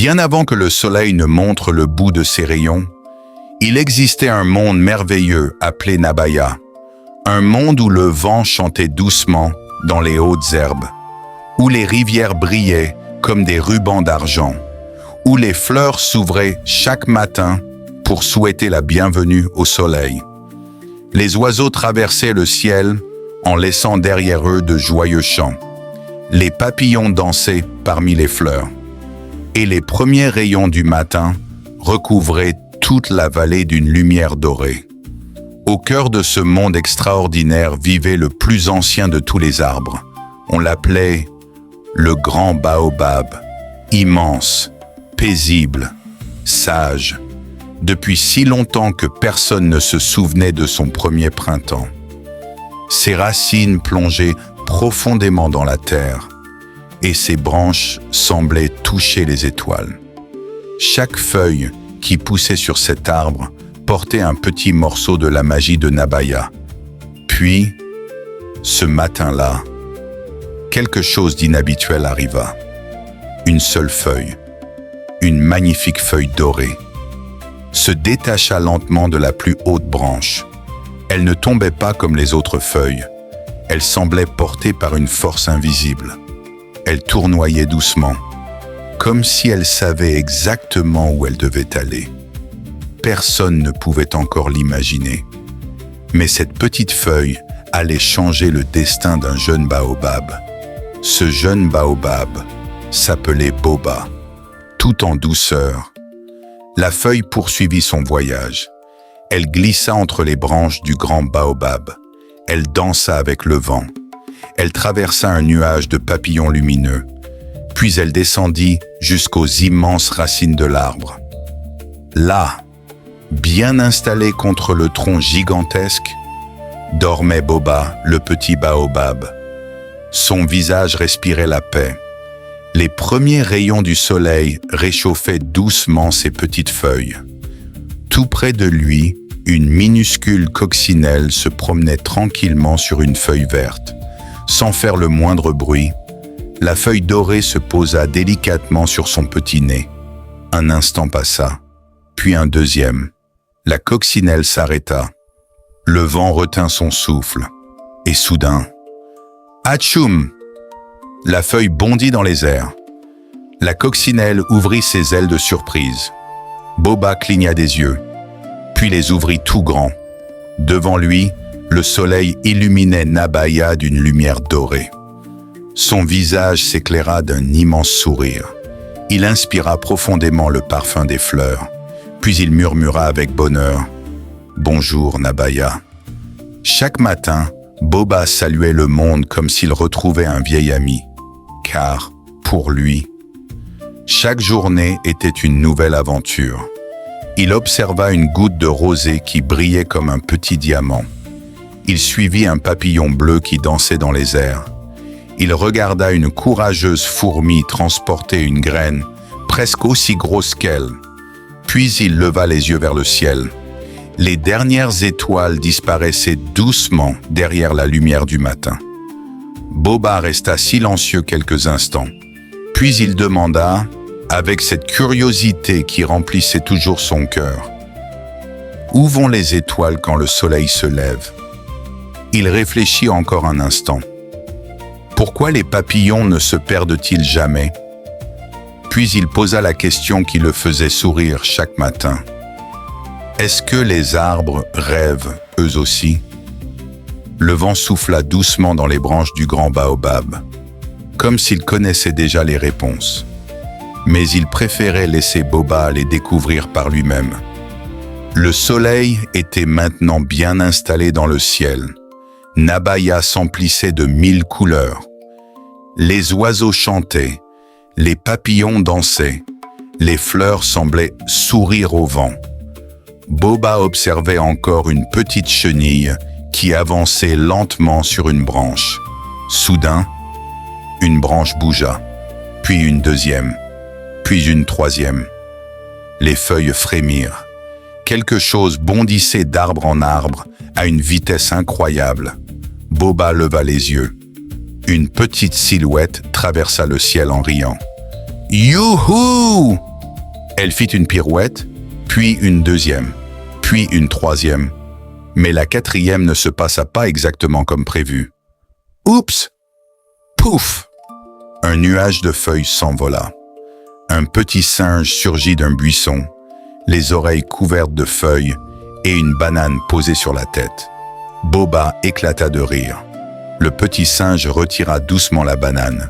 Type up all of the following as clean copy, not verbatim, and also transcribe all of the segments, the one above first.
Bien avant que le soleil ne montre le bout de ses rayons, il existait un monde merveilleux appelé Nabaya, un monde où le vent chantait doucement dans les hautes herbes, où les rivières brillaient comme des rubans d'argent, où les fleurs s'ouvraient chaque matin pour souhaiter la bienvenue au soleil. Les oiseaux traversaient le ciel en laissant derrière eux de joyeux chants. Les papillons dansaient parmi les fleurs, et les premiers rayons du matin recouvraient toute la vallée d'une lumière dorée. Au cœur de ce monde extraordinaire vivait le plus ancien de tous les arbres. On l'appelait le grand baobab, immense, paisible, sage, depuis si longtemps que personne ne se souvenait de son premier printemps. Ses racines plongeaient profondément dans la terre, et ses branches semblaient toucher les étoiles. Chaque feuille qui poussait sur cet arbre portait un petit morceau de la magie de Nabaya. Puis, ce matin-là, quelque chose d'inhabituel arriva. Une seule feuille, une magnifique feuille dorée, se détacha lentement de la plus haute branche. Elle ne tombait pas comme les autres feuilles. Elle semblait portée par une force invisible. Elle tournoyait doucement, comme si elle savait exactement où elle devait aller. Personne ne pouvait encore l'imaginer. Mais cette petite feuille allait changer le destin d'un jeune baobab. Ce jeune baobab s'appelait Boba. Tout en douceur, la feuille poursuivit son voyage. Elle glissa entre les branches du grand baobab. Elle dansa avec le vent. Elle traversa un nuage de papillons lumineux. Puis elle descendit jusqu'aux immenses racines de l'arbre. Là, bien installé contre le tronc gigantesque, dormait Boba, le petit baobab. Son visage respirait la paix. Les premiers rayons du soleil réchauffaient doucement ses petites feuilles. Tout près de lui, une minuscule coccinelle se promenait tranquillement sur une feuille verte. Sans faire le moindre bruit, la feuille dorée se posa délicatement sur son petit nez. Un instant passa, puis un deuxième. La coccinelle s'arrêta. Le vent retint son souffle. Et soudain, atchoum! La feuille bondit dans les airs. La coccinelle ouvrit ses ailes de surprise. Boba cligna des yeux, puis les ouvrit tout grands. Devant lui, le soleil illuminait Nabaya d'une lumière dorée. Son visage s'éclaira d'un immense sourire. Il inspira profondément le parfum des fleurs, puis il murmura avec bonheur « Bonjour Nabaya ». Chaque matin, Boba saluait le monde comme s'il retrouvait un vieil ami, car, pour lui, chaque journée était une nouvelle aventure. Il observa une goutte de rosée qui brillait comme un petit diamant. Il suivit un papillon bleu qui dansait dans les airs. Il regarda une courageuse fourmi transporter une graine presque aussi grosse qu'elle. Puis il leva les yeux vers le ciel. Les dernières étoiles disparaissaient doucement derrière la lumière du matin. Boba resta silencieux quelques instants. Puis il demanda, avec cette curiosité qui remplissait toujours son cœur, « Où vont les étoiles quand le soleil se lève ?» Il réfléchit encore un instant. Pourquoi les papillons ne se perdent-ils jamais? Puis il posa la question qui le faisait sourire chaque matin. Est-ce que les arbres rêvent eux aussi? Le vent souffla doucement dans les branches du grand baobab, comme s'il connaissait déjà les réponses. Mais il préférait laisser Boba les découvrir par lui-même. Le soleil était maintenant bien installé dans le ciel. Nabaya s'emplissait de 1000 couleurs. Les oiseaux chantaient, les papillons dansaient, les fleurs semblaient sourire au vent. Boba observait encore une petite chenille qui avançait lentement sur une branche. Soudain, une branche bougea, puis une deuxième, puis une troisième. Les feuilles frémirent. Quelque chose bondissait d'arbre en arbre à une vitesse incroyable. Boba leva les yeux. Une petite silhouette traversa le ciel en riant. « Youhou !» Elle fit une pirouette, puis une deuxième, puis une troisième. Mais la quatrième ne se passa pas exactement comme prévu. Oups! Pouf! Un nuage de feuilles s'envola. Un petit singe surgit d'un buisson, les oreilles couvertes de feuilles et une banane posée sur la tête. Boba éclata de rire. Le petit singe retira doucement la banane.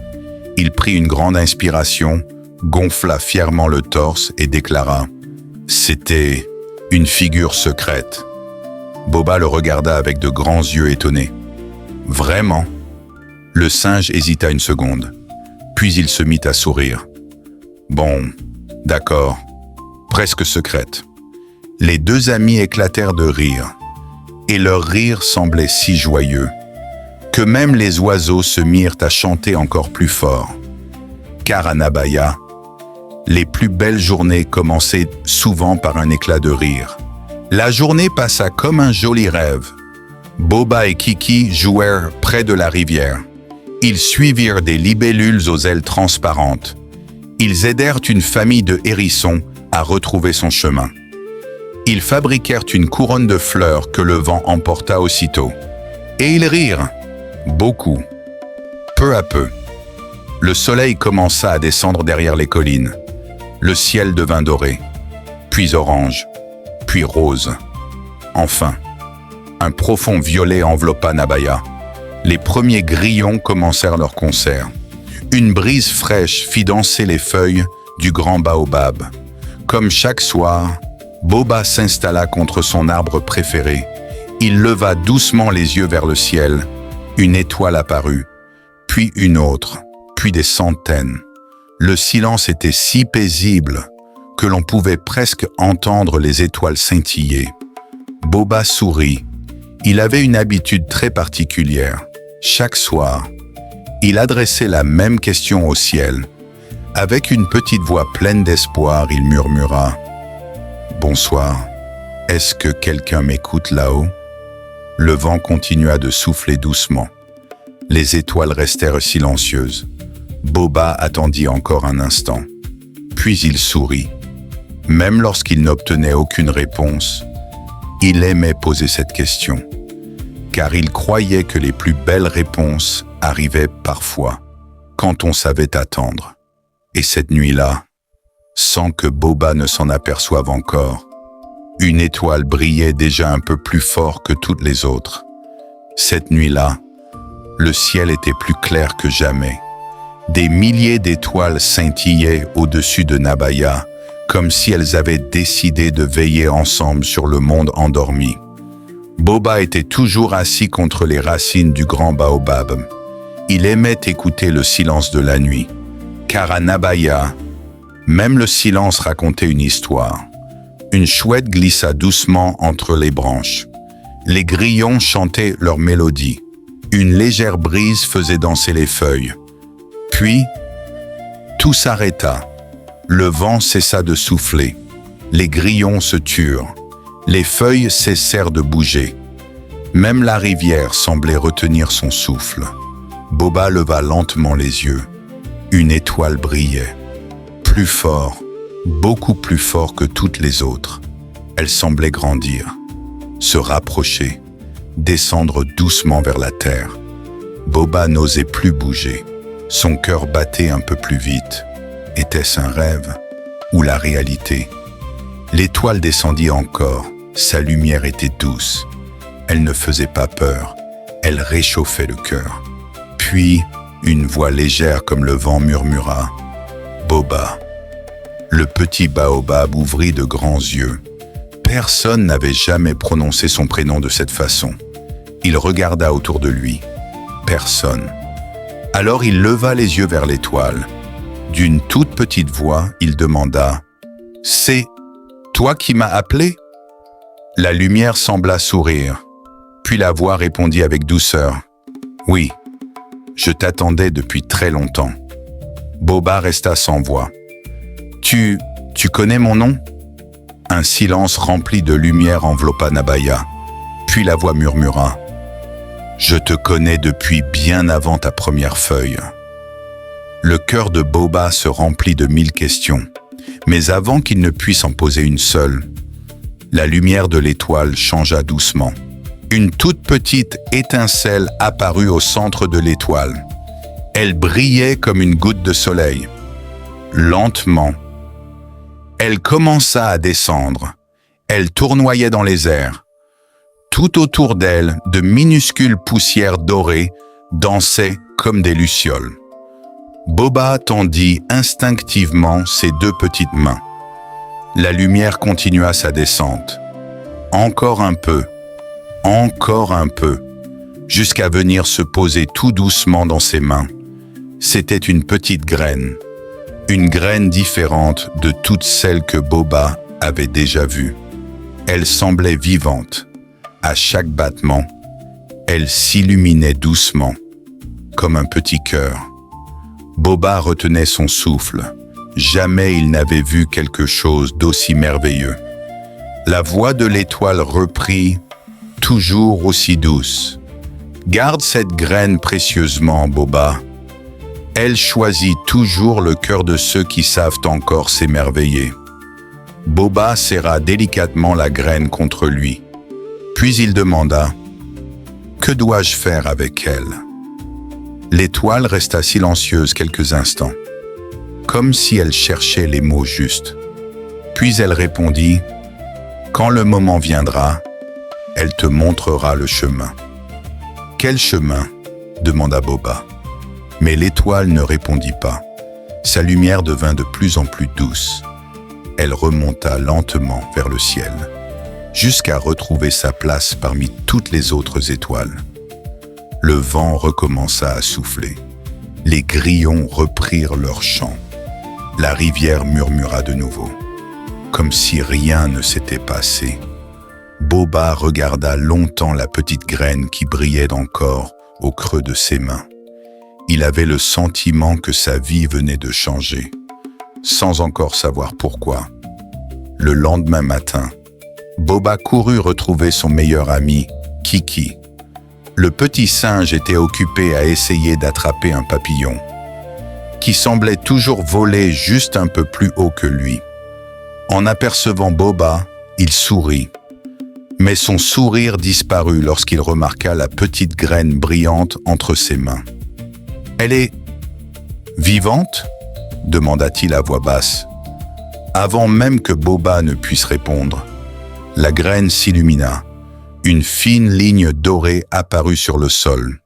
Il prit une grande inspiration, gonfla fièrement le torse et déclara « C'était une figure secrète ». Boba le regarda avec de grands yeux étonnés. « Vraiment ?» Le singe hésita une seconde, puis il se mit à sourire. « Bon, d'accord, presque secrète. » Les deux amis éclatèrent de rire, et leur rire semblait si joyeux que même les oiseaux se mirent à chanter encore plus fort. Car à Nabaya, les plus belles journées commençaient souvent par un éclat de rire. La journée passa comme un joli rêve. Boba et Kiki jouèrent près de la rivière. Ils suivirent des libellules aux ailes transparentes. Ils aidèrent une famille de hérissons à retrouver son chemin. Ils fabriquèrent une couronne de fleurs que le vent emporta aussitôt. Et ils rirent, beaucoup. Peu à peu, le soleil commença à descendre derrière les collines. Le ciel devint doré, puis orange, puis rose. Enfin, un profond violet enveloppa Nabaya. Les premiers grillons commencèrent leur concert. Une brise fraîche fit danser les feuilles du grand baobab. Comme chaque soir, Boba s'installa contre son arbre préféré. Il leva doucement les yeux vers le ciel. Une étoile apparut, puis une autre, puis des centaines. Le silence était si paisible que l'on pouvait presque entendre les étoiles scintiller. Boba sourit. Il avait une habitude très particulière. Chaque soir, il adressait la même question au ciel. Avec une petite voix pleine d'espoir, il murmura « Bonsoir, est-ce que quelqu'un m'écoute là-haut » Le vent continua de souffler doucement. Les étoiles restèrent silencieuses. Boba attendit encore un instant. Puis il sourit. Même lorsqu'il n'obtenait aucune réponse, il aimait poser cette question, car il croyait que les plus belles réponses arrivaient parfois, quand on savait attendre. Et cette nuit-là, sans que Boba ne s'en aperçoive encore, une étoile brillait déjà un peu plus fort que toutes les autres. Cette nuit-là, le ciel était plus clair que jamais. Des milliers d'étoiles scintillaient au-dessus de Nabaya, comme si elles avaient décidé de veiller ensemble sur le monde endormi. Boba était toujours assis contre les racines du grand baobab. Il aimait écouter le silence de la nuit, car à Nabaya, même le silence racontait une histoire. Une chouette glissa doucement entre les branches. Les grillons chantaient leur mélodie. Une légère brise faisait danser les feuilles. Puis, tout s'arrêta. Le vent cessa de souffler. Les grillons se turent. Les feuilles cessèrent de bouger. Même la rivière semblait retenir son souffle. Boba leva lentement les yeux. Une étoile brillait. Plus fort, beaucoup plus fort que toutes les autres. Elle semblait grandir, se rapprocher, descendre doucement vers la terre. Boba n'osait plus bouger. Son cœur battait un peu plus vite. Était-ce un rêve ou la réalité? L'étoile descendit encore. Sa lumière était douce. Elle ne faisait pas peur. Elle réchauffait le cœur. Puis, une voix légère comme le vent murmura « Boba ». Le petit baobab ouvrit de grands yeux. Personne n'avait jamais prononcé son prénom de cette façon. Il regarda autour de lui. Personne. Alors il leva les yeux vers l'étoile. D'une toute petite voix, il demanda « C'est toi qui m'as appelé ?» La lumière sembla sourire. Puis la voix répondit avec douceur « Oui, je t'attendais depuis très longtemps. » Boba resta sans voix. « Tu connais mon nom ?» Un silence rempli de lumière enveloppa Nabaya. Puis la voix murmura « Je te connais depuis bien avant ta première feuille. » Le cœur de Boba se remplit de 1000 questions. Mais avant qu'il ne puisse en poser une seule, la lumière de l'étoile changea doucement. Une toute petite étincelle apparut au centre de l'étoile. Elle brillait comme une goutte de soleil. Lentement, elle commença à descendre. Elle tournoyait dans les airs. Tout autour d'elle, de minuscules poussières dorées dansaient comme des lucioles. Boba tendit instinctivement ses deux petites mains. La lumière continua sa descente. Encore un peu, jusqu'à venir se poser tout doucement dans ses mains. C'était une petite graine différente de toutes celles que Boba avait déjà vues. Elle semblait vivante. À chaque battement, elle s'illuminait doucement, comme un petit cœur. Boba retenait son souffle. Jamais il n'avait vu quelque chose d'aussi merveilleux. La voix de l'étoile reprit, toujours aussi douce. « Garde cette graine précieusement, Boba. Elle choisit toujours le cœur de ceux qui savent encore s'émerveiller. » Boba serra délicatement la graine contre lui. Puis il demanda « Que dois-je faire avec elle ?» L'étoile resta silencieuse quelques instants, comme si elle cherchait les mots justes. Puis elle répondit « Quand le moment viendra, elle te montrera le chemin. » « Quel chemin ?» demanda Boba. Mais l'étoile ne répondit pas. Sa lumière devint de plus en plus douce. Elle remonta lentement vers le ciel, jusqu'à retrouver sa place parmi toutes les autres étoiles. Le vent recommença à souffler. Les grillons reprirent leur chant. La rivière murmura de nouveau, comme si rien ne s'était passé. Boba regarda longtemps la petite graine qui brillait encore au creux de ses mains. Il avait le sentiment que sa vie venait de changer, sans encore savoir pourquoi. Le lendemain matin, Boba courut retrouver son meilleur ami, Kiki. Le petit singe était occupé à essayer d'attraper un papillon, qui semblait toujours voler juste un peu plus haut que lui. En apercevant Boba, il sourit. Mais son sourire disparut lorsqu'il remarqua la petite graine brillante entre ses mains. « Elle est vivante ?» demanda-t-il à voix basse. Avant même que Boba ne puisse répondre, la graine s'illumina. Une fine ligne dorée apparut sur le sol.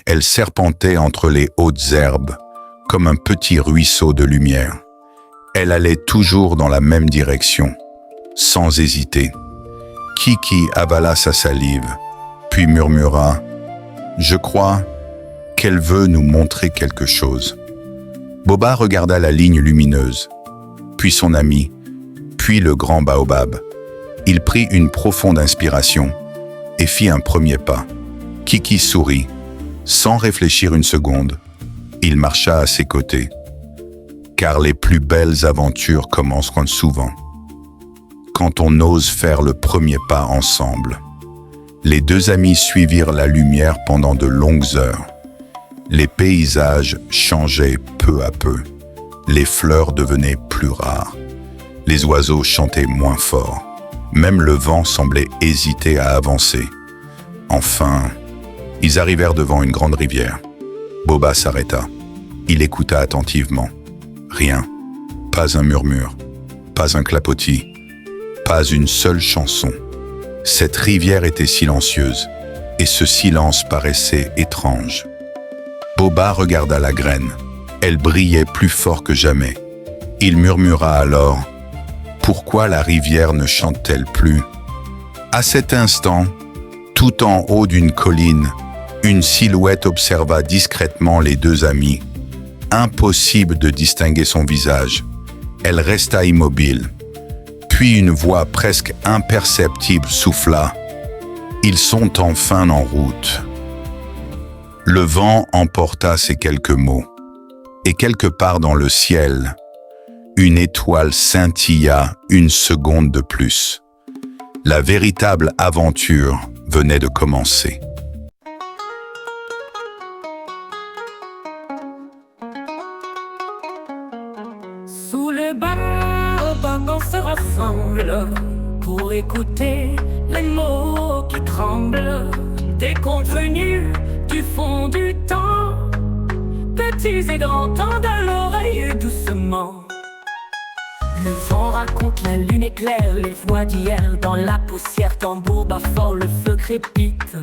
Elle serpentait entre les hautes herbes, comme un petit ruisseau de lumière. Elle allait toujours dans la même direction, sans hésiter. Kiki avala sa salive, puis murmura « Je crois qu'elle veut nous montrer quelque chose. » Boba regarda la ligne lumineuse, puis son ami, puis le grand baobab. Il prit une profonde inspiration et fit un premier pas. Kiki sourit. Sans réfléchir une seconde, il marcha à ses côtés. Car les plus belles aventures commenceront souvent quand on ose faire le premier pas ensemble. Les deux amis suivirent la lumière pendant de longues heures. Les paysages changeaient peu à peu. Les fleurs devenaient plus rares. Les oiseaux chantaient moins fort. Même le vent semblait hésiter à avancer. Enfin, ils arrivèrent devant une grande rivière. Boba s'arrêta. Il écouta attentivement. Rien. Pas un murmure. Pas un clapotis. Pas une seule chanson. Cette rivière était silencieuse, et ce silence paraissait étrange. Boba regarda la graine. Elle brillait plus fort que jamais. Il murmura alors « Pourquoi la rivière ne chante-t-elle plus ?» À cet instant, tout en haut d'une colline, une silhouette observa discrètement les deux amis. Impossible de distinguer son visage. Elle resta immobile. Puis une voix presque imperceptible souffla. « Ils sont enfin en route. » Le vent emporta ces quelques mots. Et quelque part dans le ciel, une étoile scintilla une seconde de plus. La véritable aventure venait de commencer. Sous les bas gens se rassemblent pour écouter les mots qui tremblent. Des contes venus du fond du temps, petits et grands tendent à l'oreille doucement. Le vent raconte, la lune éclaire les voix d'hier. Dans la poussière, tambour bat fort, le feu crépite.